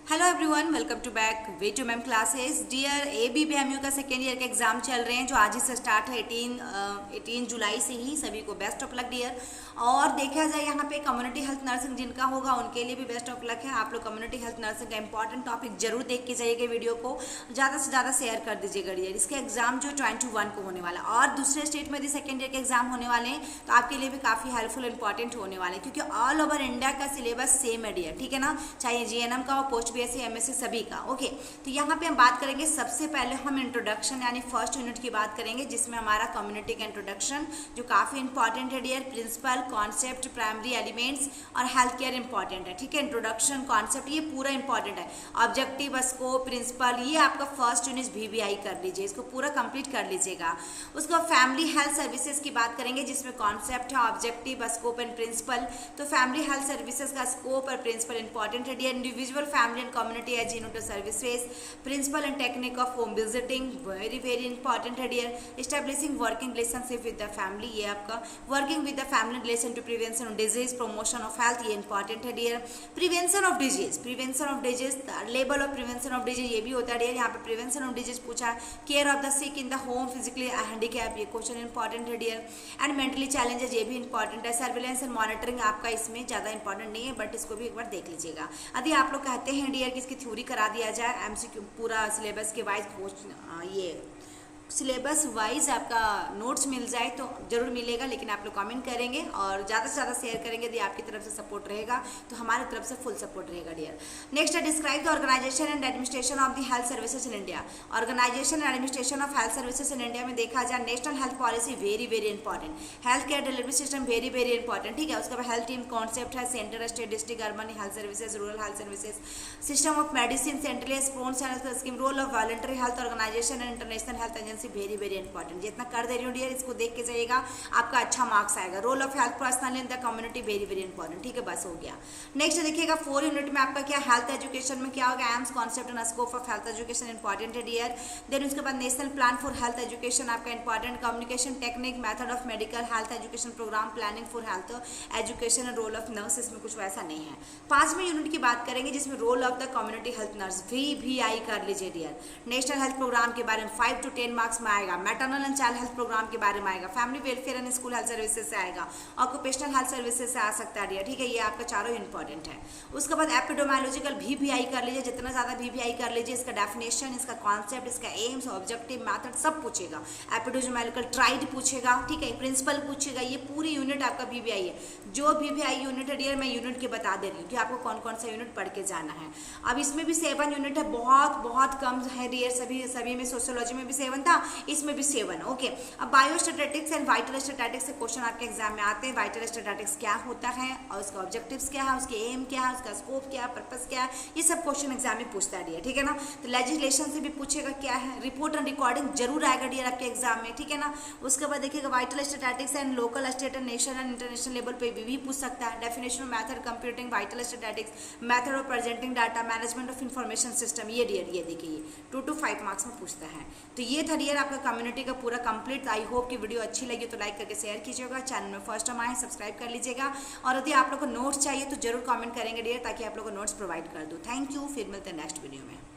Hello everyone, welcome to back way to ma'am classes. Dear ABPMU का second year के exam चल रहे हैं जो आज ही से स्टार्ट है 18 जुलाई से ही। सभी को बेस्ट ऑफ लक डियर। और देखा जाए यहाँ पे कम्युनिटी हेल्थ नर्सिंग जिनका होगा उनके लिए भी बेस्ट ऑफ लक है। आप लोग कम्युनिटी हेल्थ नर्सिंग का इंपॉर्टेंट टॉपिक जरूर देख के जाइएगा, वीडियो को ज़्यादा से ज़्यादा शेयर कर दीजिएगा डियर। इसके एग्जाम जो 21 को होने वाला और दूसरे स्टेट में भी सेकेंड ईयर के एग्जाम होने वाले हैं, तो आपके लिए भी काफ़ी हेल्पफुल इंपॉर्टेंट होने वाले हैं क्योंकि ऑल ओवर इंडिया का सिलेबस सेम है डियर, ठीक है ना। चाहे GNM का हो, पोस्ट BSc MSc सभी का। ओके, तो यहाँ पे हम बात करेंगे। सबसे पहले हम इंट्रोडक्शन यानी फर्स्ट यूनिट की बात करेंगे जिसमें हमारा कम्युनिटी का इंट्रोडक्शन जो काफ़ी इंपॉर्टेंट है dear. Principle, concept, primary elements और हेल्थ केयर इंपॉर्टेंट है, ठीक है। इंट्रोडक्शन, कॉन्सेप्ट ये पूरा इंपॉर्टेंट है। ऑब्जेक्टिव, स्कोप, प्रिंसिपल ये आपका फर्स्ट यूनिट VBI कर लीजिए, इसको पूरा कंप्लीट कर लीजिएगा। उसको फैमिली हेल्थ सर्विसेज की बात करेंगे जिसमें कॉन्सेप्ट है, ऑब्जेक्टिव, स्कोप एंड प्रिंसिपल। तो फैमिली हेल्थ सर्विसेज का स्कोप और प्रिंसिपल इंपॉर्टेंट है dear. Individual, family and community as unit of services, principle and technique of home visiting very important है dear. Establishing working relationship with the family ये आपका working with the family relation to prevention of disease, promotion of health ये important है dear. Prevention of disease, label of prevention of disease ये भी होता है dear। यहाँ पे prevention of disease पूछा, care of the sick in the home, physically handicap ये क्वेश्चन important है dear. And mentally challenges ये भी important है। Surveillance and monitoring आपका इसमें ज़्यादा important नहीं है, बट इसको भी एक बार देख लीजिएगा। यदि आप लोग कहते हैं डियर कि इसकी थ्योरी करा दिया जाए, MCQ पूरा सिलेबस के वाइज ये सिलेबस वाइज आपका नोट्स मिल जाए तो जरूर मिलेगा, लेकिन आप लोग कमेंट करेंगे और ज़्यादा से ज़्यादा शेयर करेंगे। यदि आपकी तरफ से सपोर्ट रहेगा तो हमारी तरफ से फुल सपोर्ट रहेगा डियर। नेक्स्ट है describe the organisation and administration of the health services in India. Organisation and administration of health services in India में देखा जाए, national health policy very important, health care delivery system very important, ठीक है। उसके बाद health team concept है, centre, state, district, urban health services, rural health services, system of medicine, central sports scheme, role of voluntary health organisation and international health agency very important. जितना कर दे रही हूँ dear, इसको देख के जाइएगा, आपका अच्छा मार्क्स आएगा। Role of health personal in the community very important, ठीक है। बस हो गया। नेक्स्ट देखिएगा 4 यूनिट में आपका क्या हेल्थ एजुकेशन में क्या होगा, aims concept and scope of health education important है डियर। देन उसके बाद national plan for health education आपका important, communication technique, method of medical health education program, planning for health education, role of nurse, इसमें कुछ वैसा नहीं है। 5वें यूनिट की बात करेंगे जिसमें role of the community health nurse VBI कर लीजिए डियर। नेशनल हेल्थ प्रोग्राम के बारे में 5 to 10 मार्क्स में आएगा। Maternal and child health programme के बारे में आएगा। Family welfare and school health services से आएगा। ऑक्यूपेशनल हेल्थ सर्विसेज से आ सकता है डियर, ठीक है। ये आपका चारों इंपॉर्टेंट है। उसके बाद एपिडेमियोलॉजिकल VBI कर लीजिए, जितना ज़्यादा VBI कर लीजिए। इसका डेफिनेशन, इसका कॉन्सेप्ट, इसका एम्स, ऑब्जेक्टिव, मैथड सब पूछेगा। एपिडेमियोलॉजिकल ट्राइड पूछेगा, ठीक है। प्रिंसिपल पूछेगा। ये पूरी यूनिट आपका VBI है। जो VBI यूनिट है डियर, मैं यूनिट के बता दे रही हूँ कि आपको कौन कौन सा यूनिट पढ़ के जाना है। अब इसमें भी 7 यूनिट है, बहुत कम है डियर। सभी में सोशियोलॉजी में भी 7 था, इसमें भी 7। ओके, अब बायोस्टैटिक्स एंड वाइटल स्टैटिक्स से क्वेश्चन आपके एग्जाम में आते हैं। वाइटल स्टैटिक्स क्या होता है और उसका ऑब्जेक्टिव्स क्या है, उसके एम क्या है, उसका स्कोप क्या है, पर्पस क्या है, ये सब क्वेश्चन एग्जाम में पूछता है डियर, ठीक है ना। तो लेजिस्लेशन से भी पूछेगा क्या है। रिपोर्ट एंड रिकॉर्डिंग जरूर आएगा डियर आपके एग्जाम में, ठीक है ना। उसके बाद देखिएगा vital statics and local, state and national and international level पे भी पूछ सकता है। Definition of method computing vital statics, method of presenting data, management of information system, ये डियर ये देखिए 2 to 5 मार्क्स में पूछता है। तो ये था डियर आपका कम्युनिटी का पूरा कंप्लीट। आई होप कि वीडियो अच्छी लगी तो लाइक करके शेयर कीजिएगा। चैनल में फर्स्ट टाइम आए सब्सक्राइब कर लीजिएगा। और यदि आप लोग को नोट्स चाहिए तो जरूर कमेंट करेंगे डियर, ताकि आप लोग को नोट्स प्रोवाइड कर दूँ। थैंक यू, फिर मिलते हैं नेक्स्ट वीडियो में।